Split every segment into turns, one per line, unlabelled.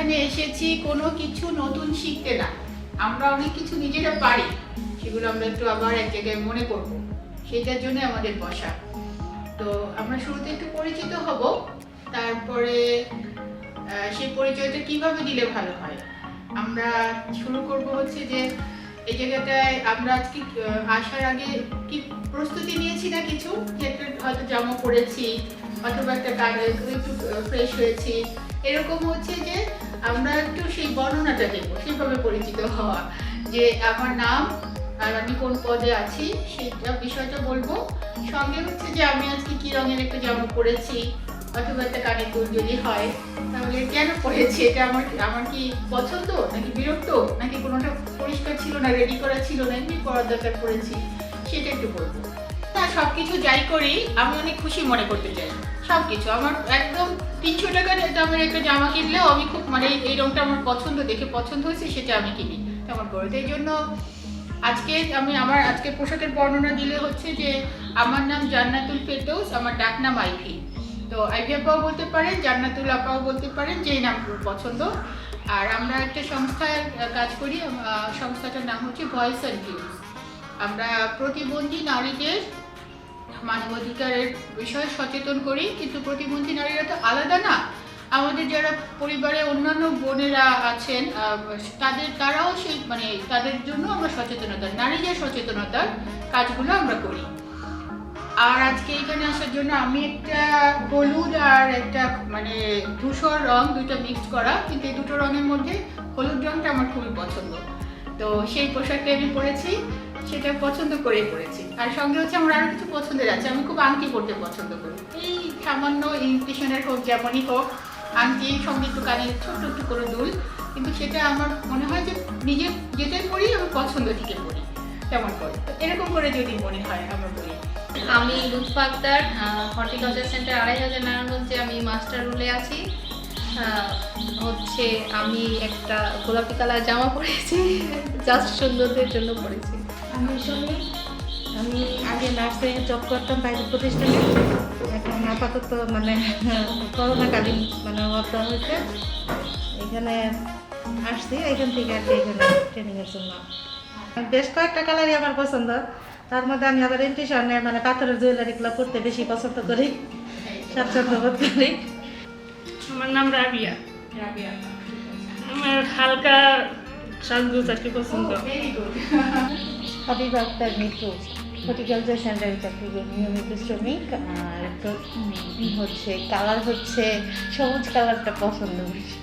এখানে এসেছি কোনো কিছু নতুন শিখতে না, আমরা অনেক কিছু নিজেরা পারি, সেগুলো আমরা একটু আবার এক জায়গায় মনে করব, সেটার জন্য আমাদের বসা। তো আমরা শুরুতে একটু পরিচিত হব, তারপরে সেই পরিচয়টা কিভাবে দিলে ভালো হয়। আমরা শুরু করব হচ্ছে যে এই জায়গাটায় আমরা আজকে আসার আগে কি প্রস্তুতি নিয়েছি না কিছু, যে একটা হয়তো জামা পরেছি অথবা একটা একটু ফ্রেশ হয়েছি, এরকম হচ্ছে যে আমরা একটু সেই বর্ণনাটা দেবো, সেভাবে পরিচিত হওয়া, যে আমার নাম আর আমি কোন পদে আছি সেটা বিষয়টা বলবো। সঙ্গে হচ্ছে যে আমি আজকে কি রঙের একটা জামা পরেছি অথবা একটা কানের দুল যদি হয়, তাহলে কেন পরেছি, এটা আমার কি পছন্দ নাকি বিরক্ত নাকি কোনোটা পরিষ্কার ছিল না, রেডি করা ছিল না, এমনি পরার দরকার পড়েছি, সেটা একটু বলবো। না, সবকিছু যাই করি আমি অনেক খুশি মনে করতে চাই। সবকিছু আমার একদম 300 টাকার দামের একটা জামা কিনলেও আমি খুব মানে এই রঙটা আমার পছন্দ, দেখে পছন্দ হয়েছে সেটা আমি কিনি তেমন করে। তো এই জন্য আজকে আমি আমার আজকের পোশাকের বর্ণনা দিলে হচ্ছে যে আমার নাম জান্নাতুল ফেরদৌস, আমার ডাক নাম আইভি। তো আইভি আপাও বলতে পারেন, জান্নাতুল আপাও বলতে পারেন, যেই নাম পছন্দ। আর আমরা একটা সংস্থায় কাজ করি, সংস্থাটার নাম হচ্ছে ভয়েস অ্যান্ড ভিউজ। আমরা প্রতিবন্ধী নারীদের মানবাধিকারের বিষয়ে সচেতন করি, কিন্তু প্রতিবন্ধী নারীরা তো আলাদা না, আমাদের যারা পরিবারে অন্যান্য বোনেরা আছেন তারাও সেই মানে তাদের জন্য আমরা সচেতনতার নারীদের সচেতনতার কাজগুলো আমরা করি। আর আজকে এখানে আসার জন্য আমি একটা হলুদ আর একটা মানে ধূসর রং দুইটা মিক্সড করা, কিন্তু এই দুটো রঙের মধ্যে হলুদ রংটা আমার খুবই পছন্দ, তো সেই পোশাকটা আমি পরেছি, সেটা পছন্দ করেই পরেছি। আর সঙ্গে হচ্ছে আমার আরও কিছু পছন্দের আছে, আমি খুব আংটি পরতে পছন্দ করি, এই সামান্য ইমিটেশনের হোক যেমনই হোক, আংটি সঙ্গে একটু কানে ছোট্ট একটু করে দুল, কিন্তু সেটা আমার মনে হয় যে নিজে যেটাই পড়ি আমি পছন্দ থেকে পড়ি তেমন করে। তো এরকম করে যদি মনে হয় আমার বলি।
আমি লুৎফা আক্তার, হর্টিকালচার সেন্টার 2500 নারায়ণগঞ্জে আমি মাস্টার রোলে আছি। হচ্ছে আমি একটা গোলাপি কালার জামা পরেছি, জাস্ট সৌন্দর্যের জন্য পরেছি।
আমি শুনি, আমি আগে নার্সিং জব করতাম বাইরের প্রতিষ্ঠানে, এখন আপাতত মানে করোনাকালীন মানে অবস্থা হয়েছে, এখানে আসছি, এখান থেকে আর কি এখানে ট্রেনিংয়ের জন্য। বেশ কয়েকটা কালারই আমার পছন্দ, তার মধ্যে আমি আবার ইন্টিশনে মানে পাথরের জুয়েলারিগুলো পরতে বেশি পছন্দ করি, স্বাচ্ছন্দ্য বোধ করি।
আমার নাম রাবিয়া। আমার হালকা সাজগোজ আর কি পছন্দ।
Very good.
Habiba Akter Mitu, horticulture সেন্টারে চাকরি করি, নিয়মিত শ্রমিক। আর হচ্ছে কালার হচ্ছে সবুজ কালারটা পছন্দ বেশি।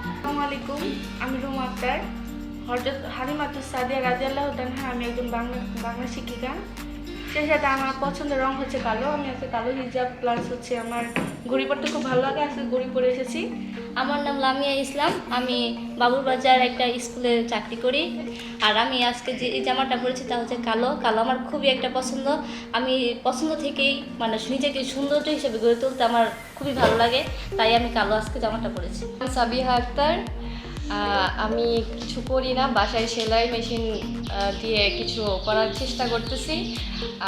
আসসালামু আলাইকুম, আমি রুমা আক্তার, হযরত হালিমাতুস সাদিয়া রাদিয়াল্লাহু তাআলা, আমি একজন বাংলা শিক্ষিকা। সেই সাথে আমার পছন্দের রং হচ্ছে কালো। আমি আজকে কালো হিজাব প্লাস হচ্ছে আমার ঘড়ি পরতে খুব ভালো লাগে, আজকে ঘড়ি পরে এসেছি।
আমার নাম লামিয়া ইসলাম, আমি বাবুরবাজার একটা স্কুলে চাকরি করি। আর আমি আজকে যে এই জামাটা পরেছি তা হচ্ছে কালো। কালো আমার খুবই একটা পছন্দ, আমি পছন্দ থেকেই মানে নিজেকে সৌন্দর্য হিসেবে গড়ে তুলতে আমার খুবই ভালো লাগে, তাই আমি কালো আজকে জামাটা পরেছি।
সাবিহা আক্তার, আমি কিছু করি না, বাসায় সেলাই মেশিন দিয়ে কিছু করার চেষ্টা করতেছি।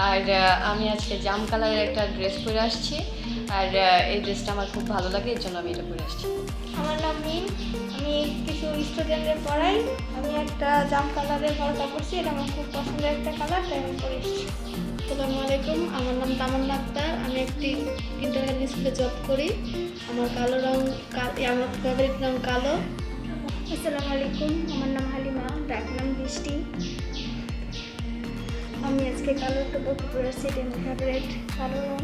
আর আমি আজকে জাম কালারের একটা ড্রেস পরে আসছি, আর এই ড্রেসটা আমার খুব ভালো লাগে, এর জন্য আমি এটা পরে আসছি।
আমার নাম মিম, আমি কিছু স্টুডেন্টদের পড়াই। আমি একটা জাম কালারের পরটা পরছি, এটা আমার খুব পছন্দের একটা কালার, তাই আমি পরে এসেছি। আসসালামু আলাইকুম, আমার নাম তামান্না আক্তার, আমি একটি ইন্টারন্যাশনাল স্কুলে জব করি। আমার কালো রং, আমার ফেভারিট রং কালো। আসসালামু আলাইকুম, আমার নাম হালিমা, ডাক নাম বৃষ্টি। আমি আজকে কালো একটা বই পরে আসছি, এটা আমার ফেভারিট কালো রং।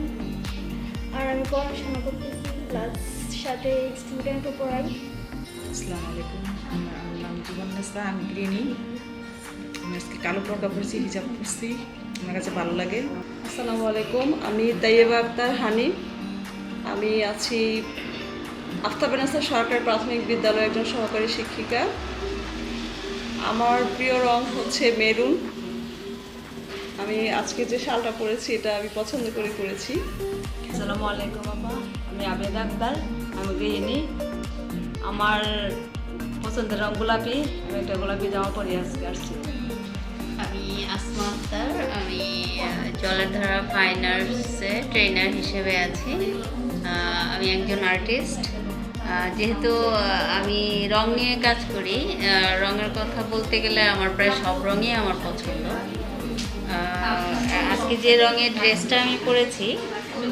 আর আমি পড়াশোনা করতেছি, প্লাস সাথে স্টুডেন্টও পড়াই।
আসসালামু আলাইকুম, আমার নাম জীবননেসা, আমি গৃহিণী। আমি আজকে কালো পর্দা পরছি, হিজাব পরছি, আমার কাছে ভালো লাগে।
আসসালামু আলাইকুম, আমি তাইয়েবা আক্তার হানি, আমি আছি আফতাবেনাসা সরকারি প্রাথমিক বিদ্যালয়ের একজন সহকারী শিক্ষিকা। আমার প্রিয় রং হচ্ছে মেরুন। আমি আজকে যে শালটা পরেছি এটা আমি পছন্দ করে পরেছি।
আসসালামু আলাইকুম আপা, আমি আবেদা আক্তার, আমি গৃহিণী। আমার পছন্দের রং গোলাপি, আমি একটা গোলাপি জামা পরে আজকে আসছি।
আমি আসমা আক্তার, আমি জলধারা ফাইন আর্টসে ট্রেনার হিসেবে আছি। আমি একজন আর্টিস্ট। যেহেতু আমি রং নিয়ে কাজ করি, রঙের কথা বলতে গেলে আমার প্রায় সব রঙই আমার পছন্দ। আজকে যে রঙের ড্রেসটা আমি পরেছি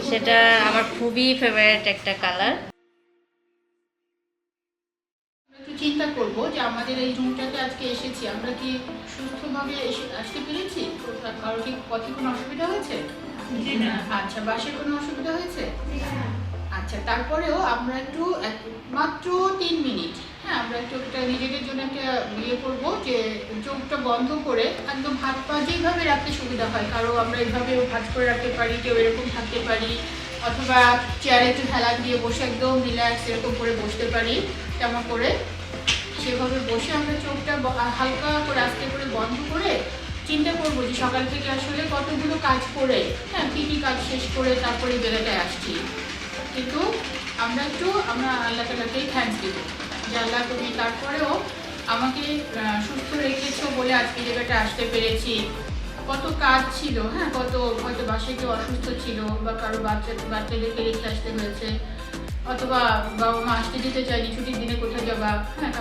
সেটা আমার খুবই ফেভারিট একটা কালার।
একটু চিন্তা করবো যে আমাদের এই রুমটাতে আজকে এসেছি, আমরা কি সুস্থভাবে আসতে পেরেছি? কারো কি পথে কোনো অসুবিধা হয়েছে? আচ্ছা, বাসে কোনো অসুবিধা হয়েছে? আচ্ছা, তারপরেও আমরা একটু মাত্র 3 মিনিট, হ্যাঁ, আমরা একটু একটা নিজেদের জন্য একটা ইয়ে করবো যে চোখটা বন্ধ করে একদম হাত পা যেভাবে রাখতে সুবিধা হয়, কারো আমরা এইভাবেও ভাঁজ করে রাখতে পারি, কেউ এরকম থাকতে পারি, অথবা চেয়ারে একটু হেলান দিয়ে বসে একদম রিল্যাক্স এরকম করে বসতে পারি। তেমন করে সেভাবে বসে আমরা চোখটা হালকা করে আস্তে করে বন্ধ করে চিন্তা করবো যে সকাল থেকে আসলে কতগুলো কাজ করে, হ্যাঁ, কী কী কাজ শেষ করে তারপরে বেলাটায় আসছি। কিন্তু আমরা আল্লাহ তাআলাকেই থ্যাঙ্কস দিব যে আল্লাহ তুমি তারপরেও আমাকে সুস্থ রেখেছো বলে আজকে জায়গাটা আসতে পেরেছি। কত কাজ ছিল, হ্যাঁ, কত হয়তো বাসায় কেউ অসুস্থ ছিল বা কারো বাচ্চাদেরকে রেখে আসতে হয়েছে, অথবা বাবা মা আসতে যেতে চাইনি, ছুটির দিনে কোথাও যাবা, হ্যাঁ,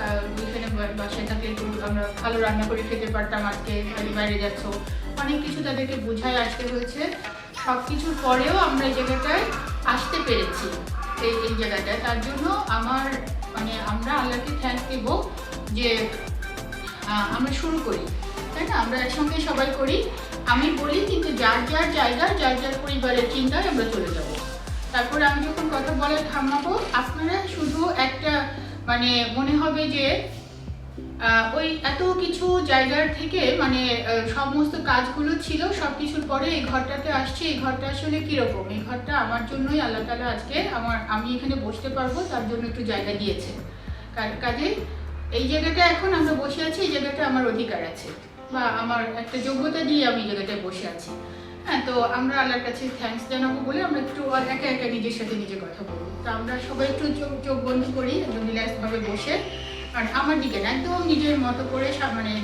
এখানে বাসায় থাকলে একটু আমরা ভালো রান্না করে খেতে পারতাম, আজকে বাইরে যাচ্ছ, অনেক কিছু তাদেরকে বুঝায় আসতে হয়েছে। সব কিছুর পরেও আমরা এই জায়গাটায় আসতে পেরেছি, এই জায়গাটায়। তার জন্য আমরা আল্লাহকে থ্যাঙ্কস দেবো যে আমরা শুরু করি, তাই না? আমরা একসঙ্গে সবাই করি, আমি বলি, কিন্তু যার যার জায়গায় যার যার পরিবারের চিন্তায় আমরা চলে যাব। তারপরে আমি যখন কথা বলে থামাবো, আপনারা শুধু একটা মনে হবে যে ওই এত কিছু জায়গার থেকে সমস্ত কাজগুলো ছিল, সব কিছুর পরে এই ঘরটাতে আসছি, এই ঘরটা আসলে কীরকম, এই ঘরটা আমার জন্যই আল্লাহ তাআলা আজকে আমি এখানে বসতে পারবো তার জন্য একটু জায়গা দিয়েছে। কাজে এই জায়গাটা এখন আমরা বসে আছি, এই জায়গাটা আমার অধিকার আছে বা আমার একটা যোগ্যতা দিয়ে আমি এই জায়গাটায় বসে আছি, হ্যাঁ। তো আমরা আল্লাহর কাছে থ্যাঙ্কস জানাবো বলে আমরা একটু একা একা নিজের সাথে নিজে কথা বলবো। তো আমরা সবাই একটু চোখ বন্ধ করি, একদম রিল্যাক্সভাবে বসে, আর আমার দিকে না, একদম নিজের মতো করে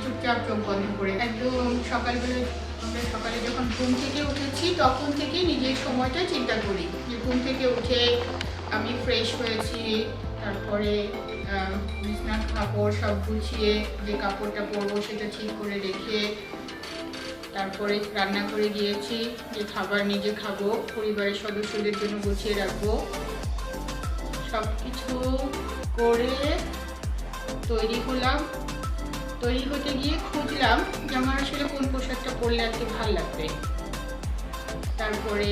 চুপচাপ চোখ বন্ধ করে, একদম সকালে যখন ঘুম থেকে উঠেছি তখন থেকে নিজের সময়টা চিন্তা করি যে ঘুম থেকে উঠে আমি ফ্রেশ হয়েছি, তারপরে বিছানার কাপড় সব গুছিয়ে যে কাপড়টা পরবো সেটা ঠিক করে রেখে, তারপরে রান্না করে গিয়েছি যে খাবার নিজে খাবো, পরিবারের সদস্যদের জন্য গুছিয়ে রাখবো, সব কিছু করে তৈরি হলাম। তৈরি হতে গিয়ে খুঁজলাম যে আমার আসলে কোন পোশাকটা পরলে আজকে ভালো লাগবে। তারপরে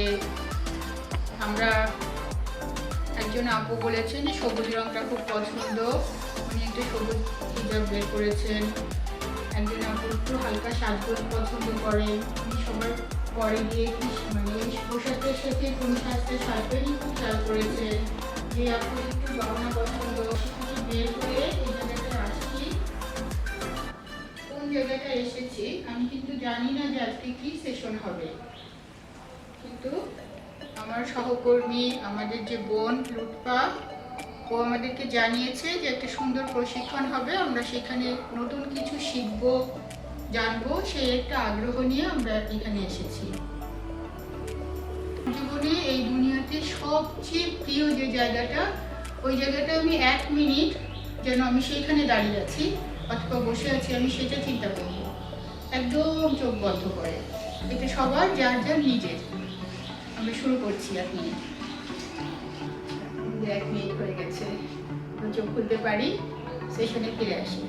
একজন আপু বলেছেন যে সবুজ রঙটা খুব পছন্দ, উনি একটা সবুজ হিজাব বের করেছেন। একজন আপু একটু হালকা সাজগোজ পছন্দ করেন, উনি সবার পরে গিয়ে এই পোশাকের সাথে কোন সাজটা সাজবেনই খুব খেয়াল করেছেন। যে আপু একটু গহনা পছন্দ, বের করে এই জায়গাটায় আসছি। কোন জায়গাটায় এসেছি আমি কিন্তু জানি না যে আজকে কি সেশন হবে, কিন্তু আমার সহকর্মী, আমাদের যে বোন লুৎফা, ও আমাদেরকে জানিয়েছে যে একটা সুন্দর প্রশিক্ষণ হবে, আমরা সেখানে নতুন কিছু শিখবো, জানবো, সেই একটা আগ্রহ নিয়ে আমরা এখানে এসেছি। জীবনে এই দুনিয়াতে সবচেয়ে প্রিয় যে জায়গাটা, ওই জায়গাটা আমি 1 মিনিট যেন আমি সেইখানে দাঁড়িয়ে আছি অথবা বসে আছি, আমি সেটা চিন্তা করব, একদম চোখ বন্ধ করে। এটা সবার যার যার নিজের। আমরা শুরু করছি 1 মিনিট। 1 মিনিট হয়ে গেছে, চোখ খুলতে পারি, সেশনে ফিরে আসি।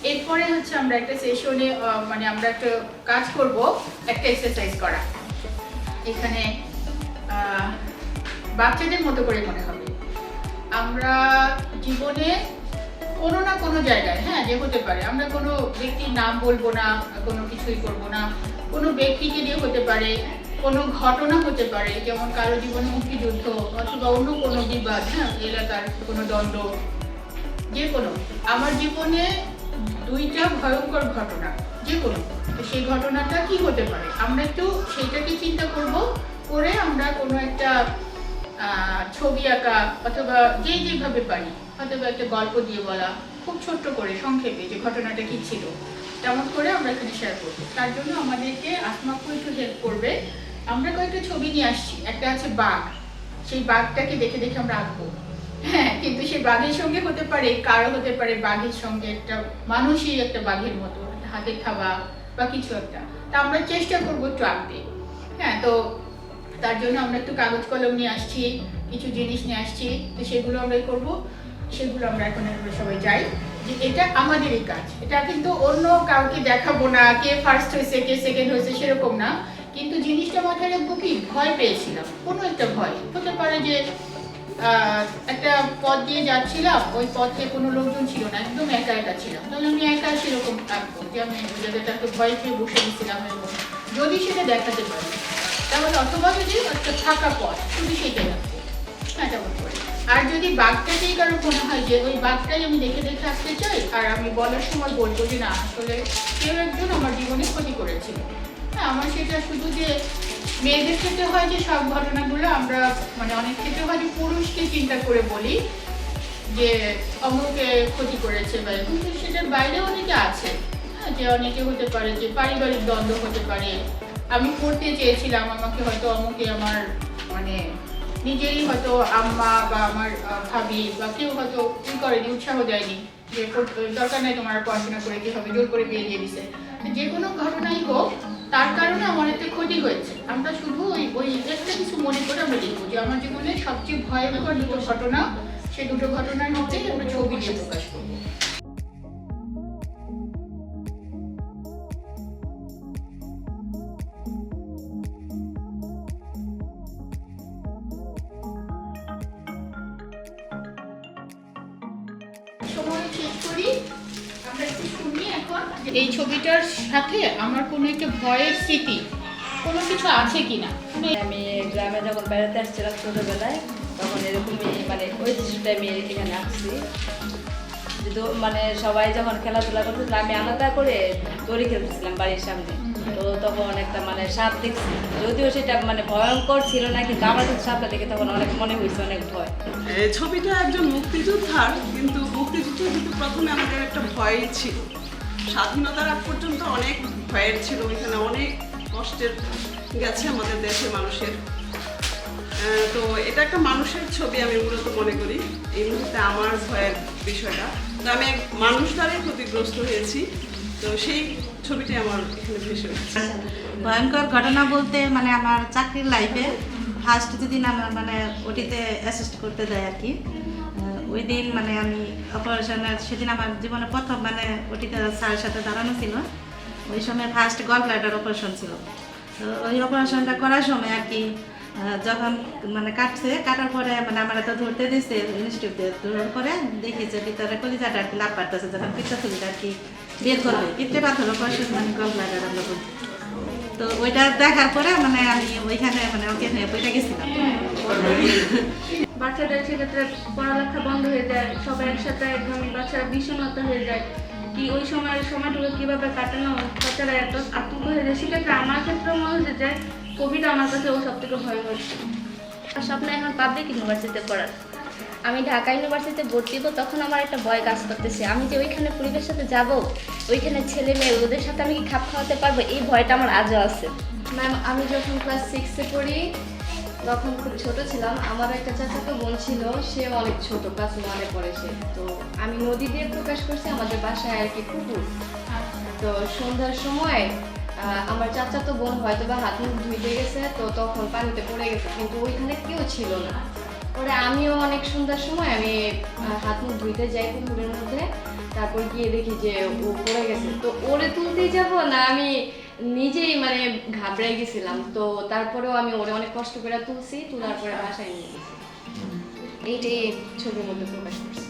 এরপরে আমরা একটা সেশনে আমরা একটা কাজ করব, একটা এক্সারসাইজ করা। এখানে বাচ্চাদের মতো করে মনে হবে। আমরা জীবনে কোনো না কোনো জায়গায়, হ্যাঁ, যে হতে পারে, আমরা কোনো ব্যক্তির নাম বলবো না, কোনো কিছুই করব না, কোনো ব্যক্তিকে দিয়ে হতে পারে, কোনো ঘটনা হতে পারে, যেমন কারো জীবনে মুক্তিযুদ্ধ অথবা অন্য কোনো বিবাদ, হ্যাঁ, এলাকার কোনো দ্বন্দ্ব, যে কোনো। আমার জীবনে 2টা ভয়ঙ্কর ঘটনা, যে কোনো, সেই ঘটনাটা কি হতে পারে আমরা একটু সেইটাকে চিন্তা করব, করে আমরা কোনো একটা ছবি আঁকা অথবা যেভাবে পারি, অথবা একটা গল্প দিয়ে বলা, খুব ছোট্ট করে সংক্ষেপে যে ঘটনাটা কি ছিল, তেমন করে আমরা এখানে শেয়ার করবো। তার জন্য আমাদেরকে আসমা আপু একটু হেল্প করবে। আমরা কয়েকটা ছবি নিয়ে আসছি। একটা আছে বাঘ, সেই বাঘটাকে দেখে দেখে আমরা আঁকবো। হ্যাঁ, কিন্তু সেই বাঘের সঙ্গে হতে পারে, কারো হতে পারে বাঘের সঙ্গে একটা মানুষই একটা বাঘের মতো হাতে থাবা বা কিছু একটা। তা আমরা চেষ্টা করবো একটু আঁকতে। হ্যাঁ, তো তার জন্য আমরা একটু কাগজ কলম নিয়ে আসছি, কিছু জিনিস নিয়ে আসছি, তো সেগুলো আমরা করবো। সেগুলো আমরা এখন সবাই যাই যে এটা আমাদেরই কাজ, এটা কিন্তু অন্য কাউকে দেখাবো না, কে ফার্স্ট হয়েছে কে সেকেন্ড হয়েছে সেরকম না। কিন্তু জিনিসটা মাথায় রাখবো কি, ভয় পেয়েছিলাম, কোনো একটা ভয় হতে পারে যে একটা পথ দিয়ে যাচ্ছিলাম, ওই পথে কোনো লোকজন ছিল না, একদম একা একা ছিলাম, তাহলে আমি একা সেরকম থাকবো যে আমি ওই জায়গাটাকে ভয় পেয়ে বসে দিয়েছিলাম, এবং যদি সেটা দেখাতে পারি তাহলে অথবা যদি একটা ফাঁকা পথ শুধু সেটাই রাখবো। হ্যাঁ, তেমন করে। আর যদি বাঘটাকেই কারো মনে হয় যে ওই বাঘটাই আমি দেখে দেখে আসতে চাই, আর আমি বলার সময় বলবো যে না, আসলে কেউ একজন আমার জীবনে ক্ষতি করেছিল। হ্যাঁ, আমার সেটা শুধু যে মেয়েদের ক্ষেত্রে হয় যে সব ঘটনাগুলো আমরা মানে অনেক ক্ষেত্রে হয় যে পুরুষকে চিন্তা করে বলি যে অমুকে ক্ষতি করেছে বা, কিন্তু সেটার বাইরে অনেকে আছে। হ্যাঁ, যে অনেকে হতে পারে যে পারিবারিক দ্বন্দ্ব হতে পারে, আমি পড়তে চেয়েছিলাম, আমাকে হয়তো অমুকে আমার মানে নিজেরই হয়তো আম্মা বা আমার ভাবি বা কেউ হয়তো কি করেনি, উৎসাহ দেয়নি যে দরকার নেই তোমার পড়াশোনা করে কি হবে, জোর করে বিয়ে দিয়ে দিছে। যে কোনো ঘটনাই হোক, তার কারণে আমার একটা ক্ষতি হয়েছে, আমরা শুধু ওই একটা কিছু মনে করে আমরা লিখবো যে আমার জীবনে সবচেয়ে ভয়ঙ্কর দুটো ঘটনা, সেই দুটো ঘটনার মধ্যে আমরা ছবি দিয়ে প্রকাশ করবো। এই ছবিটার সাথে আমার কোনো একটা ভয়ের স্মৃতি কোনো কিছু আছে কিনা।
আমি গ্রামে যখন বেড়াতে আসছিলাম ছোটোবেলায়, তখন এরকমই মানে ওই শিশুটা আমি এখানে আসছি। মানে সবাই যখন খেলাধুলা করতেছিল, আমি আলাদা করে দড়ি খেলতেছিলাম বাড়ির সামনে। তো তখন একটা মানে সাপ দেখছি, যদিও সেটা মানে ভয়ঙ্কর ছিল না, কিন্তু আমার কিন্তু সাপটা দেখে তখন অনেক মনে হয়েছে অনেক ভয়।
এই ছবিটা একজন মুক্তিযোদ্ধার, কিন্তু মুক্তিযুদ্ধ কিন্তু প্রথমে আমাদের একটা ভয় ছিল, স্বাধীনতার আগ পর্যন্ত অনেক ভয়ের ছিল, এখানে অনেক কষ্টের গেছে আমাদের দেশের মানুষের। তো এটা একটা মানুষের ছবি আমি মূলত মনে করি এই মুহূর্তে আমার ভয়ের বিষয়টা। তো আমি এক মানুষ দ্বারাই ক্ষতিগ্রস্ত হয়েছি, তো সেই ছবিটাই আমার এখানে ভেসে উঠছে।
ভয়ঙ্কর ঘটনা বলতে মানে আমার চাকরির লাইফে ফার্স্ট যেদিন আমার মানে ওটিতে অ্যাসিস্ট করতে দেয় আর কি, ওই দিন মানে আমি অপারেশনের সেদিন আমার জীবনে প্রথম মানে ওটিতে স্যারের সাথে দাঁড়ানো ছিল। ওই সময় ফার্স্ট গল ব্লাডার অপারেশন ছিল। তো ওই অপারেশনটা করার সময় আর কি যখন মানে কাটার পরে মানে আমার তো ধরতে দিচ্ছে ইনস্টিটিউট দিয়ে, ধরার পরে দেখেছে ভিতরে কলিজাটা আর কি লাভ পারতেছে, যখন পিত্তথলিটা আর কি বের করবে, পিত্তে পাথর অপারেশন মানে গল ব্লাডার আমরা বলছি। তো ওইটা দেখার পরে মানে আমি ওইখানে মানে ওকে বইটা গেছিলাম।
বাচ্চাদের সেক্ষেত্রে পড়ালেখা বন্ধ হয়ে যায়, সবাই একসাথে একদম বাচ্চারা বিষণ্ণতা হয়ে যায়, কি ওই সময়টুকু কীভাবে কাটানো, বাচ্চারা এত আতঙ্ক হয়ে যায়। সেক্ষেত্রে আমার ক্ষেত্রেও মনে হচ্ছে যে কোভিড আমার কাছে ও সব থেকে ভয়ঙ্কর।
স্বপ্ন এখন পাবলিক ইউনিভার্সিটিতে পড়ার। আমি ঢাকা ইউনিভার্সিটিতে ভর্তি হবো, তখন আমার একটা ভয় কাজ করতেছে, আমি যে ওইখানে পরিবেশের সাথে যাব, ওইখানে ছেলে মেয়ে ওদের সাথে আমি কি খাপ খাওয়াতে পারবো, এই ভয়টা আমার আজও আছে।
ম্যাম, আমি যখন ক্লাস 6-এ পড়ি তখন খুব ছোট ছিলাম। আমার একটা চাচাতো বোন ছিল, সে অনেক ছোট, ক্লাস 1-এ পড়ে সে। তো আমি নদী দিয়ে প্রকাশ করছি, আমাদের বাসায় আর কি পুকুর। তো সন্ধ্যার সময় আমার চাচাতো বোন হয়তো বা হাত মুখ ধুইতে গেছে, তো তখন পানিতে পড়ে গেছে, কিন্তু ওইখানে কেউ ছিল না। পরে আমিও অনেক সন্ধ্যার সময় আমি হাত মুখ ধুইতে যাই পুকুরের মধ্যে, তারপর গিয়ে দেখি যে ও পড়ে গেছে। তো ওরে তুলতেই যাব না, আমি নিজেই মানে ঘাবড়াই গেছিলাম। তো তারপরেও আমি ওরে অনেক কষ্ট করে তুলছি, তোলার পরে বাসায় নিয়ে গেছি। এইটাই ছবির মধ্যে প্রকাশ করছি।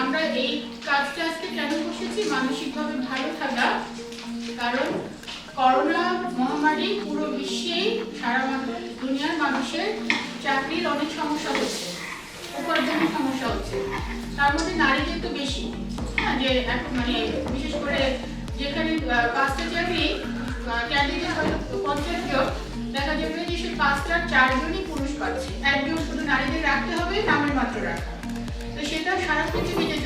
আমরা এই কাজটা আজকে কেন বসেছি, মানসিকভাবে ভালো থাকা, কারণ করোনা মহামারী পুরো বিশ্বেই সারা দুনিয়ার মানুষের চাকরির অনেক সমস্যা হচ্ছে, উপার্জনের সমস্যা হচ্ছে, তার মধ্যে নারীদের তো বেশি। হ্যাঁ, যে মানে বিশেষ করে যেখানে 5টা চাকরি ক্যান্ডিডেট হয়তো 50 জন, দেখা যাবে যে সে 5টার 4 জনই পুরুষ পাচ্ছে, একজন শুধু নারীদের রাখতে হবে, নামের মাত্র রাখা। তো সেটা সারা পৃথিবীতে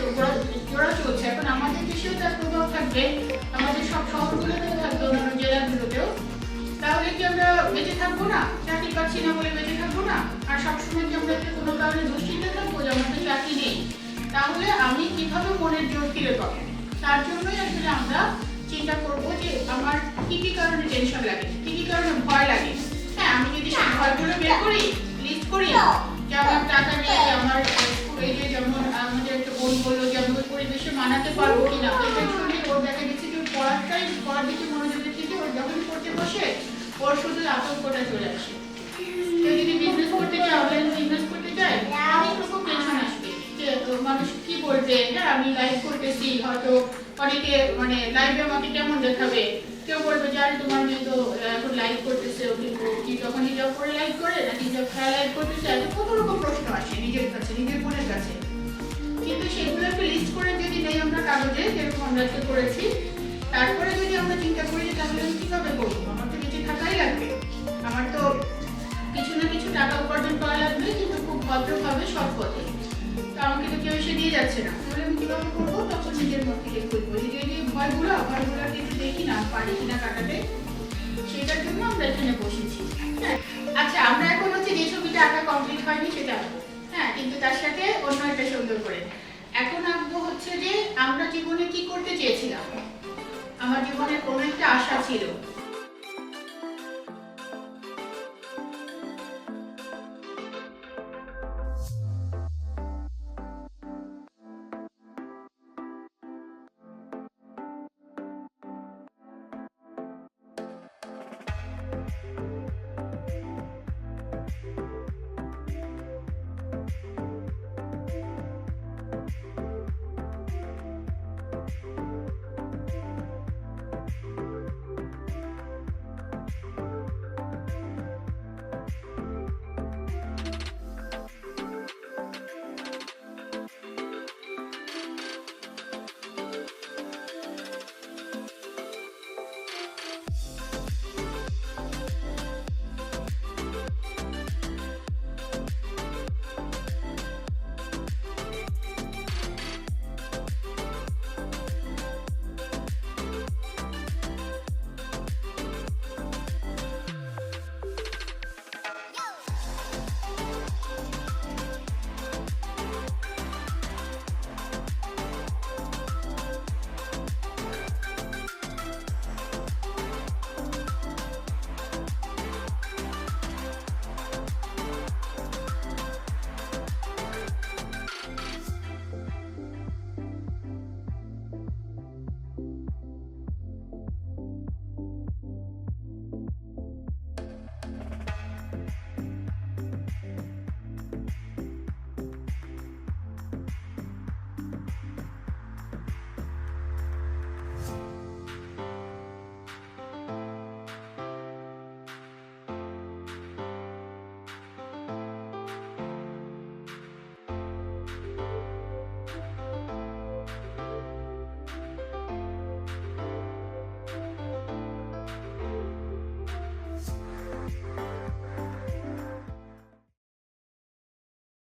জোড়া চলছে। এখন আমাদের দেশেও তার প্রভাব থাকবে, আমাদের সব শহরগুলোতেও থাকবে, অন্যান্য জেলাগুলোতেও। তাহলে কি আমরা বেঁচে থাকবো না? চাকরি পাচ্ছি না বলে বেঁচে থাকবো না? আর সবসময় কি আমরা কোনো কারণে দুশ্চিন্তা থাকবো যে আমার তো চাকরি নেই? তাহলে আমি কিভাবে মনের জোর ফিরে পাবো? তার জন্যই আসলে আমরা চিন্তা করবো যে আমার কি কি কারণে টেনশন লাগে, কি কি কারণে ভয় লাগে। হ্যাঁ, আমি যদি সেই ভয়গুলো বের করি, লিস্ট করি, যে আমার টাকা নেই, আমার এই যে যেমন আমাদের একটা বোন বললো যে আমি ওই পরিবেশে মানাতে পারবো কিনা, এটা শুনে ওর দেখা গেছে যে পড়ার দিকে মনোযোগের থেকে ওর যখন পড়তে বসে ওর শুধু আতঙ্কটা চলে আসে। কেউ যদি বিজনেস করতে চায়, অনলাইন বিজনেস করতে চায়, অনেক রকম টেনশন আসবে যে মানুষ কি বলবে। হ্যাঁ, আমি লাইভ করতেছি, হয়তো অনেকে মানে লাইভে আমাকে কেমন দেখাবে, কেউ বলবে যে আরে তোমার মেয়ে তো এখন লাইভ করতেছে, কিন্তু কি যখন হিজাব করে লাইভ করে নাকি হিজাব ছাড়া লাইভ করতেছে, কত রকম প্রশ্ন আসে নিজের কাছে, নিজের মনের কাছে। কিন্তু সেগুলোকে লিস্ট করে যদি নেই আমরা কাগজে, যেরকম আমরা করেছি, তারপরে যদি আমরা চিন্তা করি তাহলে আমি কিভাবে করবো? আমার তো বেঁচে থাকাই লাগবে, আমার তো কিছু না কিছু টাকা উপার্জন করা লাগবে, কিন্তু খুব ভদ্রভাবে সৎ পথে। তো আমাকে তো কেউ এসে দিয়ে যাচ্ছে না, তাহলে আমি কিভাবে করবো? তখন নিজের মত থেকে খুঁজবো যে এই ভয়গুলোকে একটু দেখি না পারি কিনা কাটাতে। সেটার জন্য আমরা এখানে বসেছি। হ্যাঁ, আচ্ছা, আমরা এখন হচ্ছে যে ছবিটা আঁকা কমপ্লিট হয়নি সেটা আঁকবো। হ্যাঁ, কিন্তু তার সাথে অন্য একটা সুন্দর করে এখন আঁকবো হচ্ছে যে আমরা জীবনে কি করতে চেয়েছিলাম। আমার জীবনে কোনো একটা আশা ছিল,